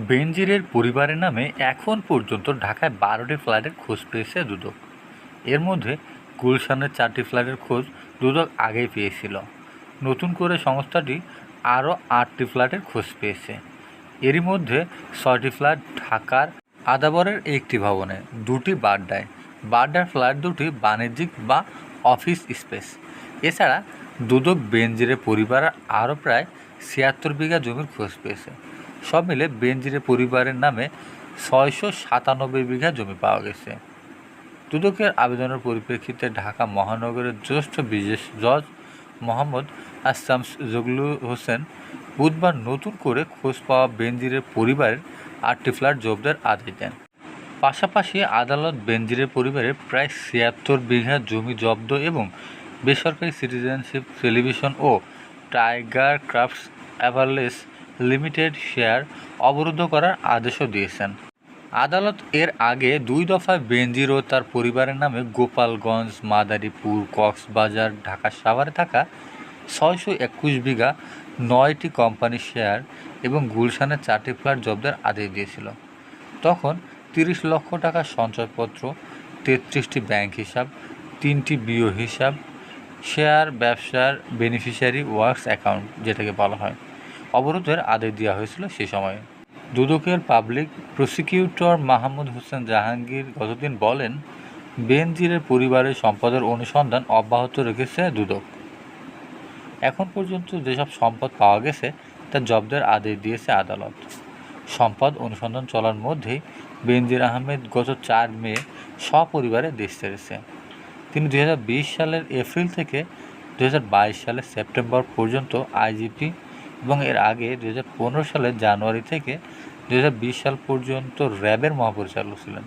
বেনজিরের পরিবারের নামে এখন পর্যন্ত ঢাকায় ১২টি ফ্ল্যাটের খোঁজ পেয়েছে দুদক। এর মধ্যে গুলশানের ৪টি ফ্ল্যাটের খোঁজ দুদক আগেই পেয়েছিল। নতুন করে সংস্থাটি আরও ৮টি ফ্ল্যাটের খোঁজ পেয়েছে। এরই মধ্যে ৬টি ফ্ল্যাট ঢাকার আদাবরের একটি ভবনে, ২টি বাড্ডায়। বাড্ডার ফ্ল্যাট দুটি বাণিজ্যিক বা অফিস স্পেস। এছাড়া দুদক বেনজিরের পরিবারের আরও প্রায় ৭৬ বিঘা জমির খোঁজ পেয়েছে। সব মিলে বেনজিরের পরিবারের নামে ৬৯৭ বিঘা জমি পাওয়া গেছে। দুদকের আবেদনের পরিপ্রেক্ষিতে ঢাকা মহানগরের জ্যেষ্ঠ বিশেষ জজ মোহাম্মদ শামস-জগলু হোসেন বুধবার নতুন করে খোঁজ পাওয়া বেনজিরের পরিবারের ৮টি ফ্ল্যাট জব্দের আদেশ দেন। পাশাপাশি আদালত বেনজিরের পরিবারের প্রায় ৭৬ বিঘা জমি জব্দ এবং বেসরকারি সিটিজেনশিপ টেলিভিশন ও টাইগার ক্রাফটস অ্যাভারলেস লিমিটেড শেয়ার অবরুদ্ধ করার আদেশও দিয়েছেন। আদালত এর আগে ২ দফায় বেনজির ও তার পরিবারের নামে গোপালগঞ্জ, মাদারীপুর, কক্সবাজার, ঢাকা সাভারে থাকা ৬২১ বিঘা ৯টি কোম্পানি শেয়ার এবং গুলশানের ৪টি ফ্ল্যাট জব্দের আদেশ দিয়েছিল। তখন ৩০ লক্ষ টাকা সঞ্চয়পত্র, ৩৩টি ব্যাংক হিসাব, ৩টি বিও হিসাব, শেয়ার ব্যবসার বেনিফিশিয়ারি ওয়ার্কস অ্যাকাউন্ট যেটাকে বলা হয়, অবরোধের আদেশ দেওয়া হয়েছিল সে সময়ে। দুদকের পাবলিক প্রসিকিউটর মাহমুদ হোসেন জাহাঙ্গীর গতদিন বলেন, বেনজিরের পরিবারের সম্পদের অনুসন্ধান অব্যাহত রেখেছে দুদক। এখন পর্যন্ত যেসব সম্পদ পাওয়া গেছে তা জব্দের আদেশ দিয়েছে আদালত। সম্পদ অনুসন্ধান চলার মধ্যেই বেনজির আহমেদ গত ৪ মে সপরিবারে দেশ ছেড়েছে। তিনি ২০২০ সালের এপ্রিল থেকে ২০২২ সালের সেপ্টেম্বর পর্যন্ত আইজিপি এবং এর আগে ২০১৫ সালের জানুয়ারি থেকে ২০২০ সাল পর্যন্ত র্যাবের মহাপরিচালক ছিলেন।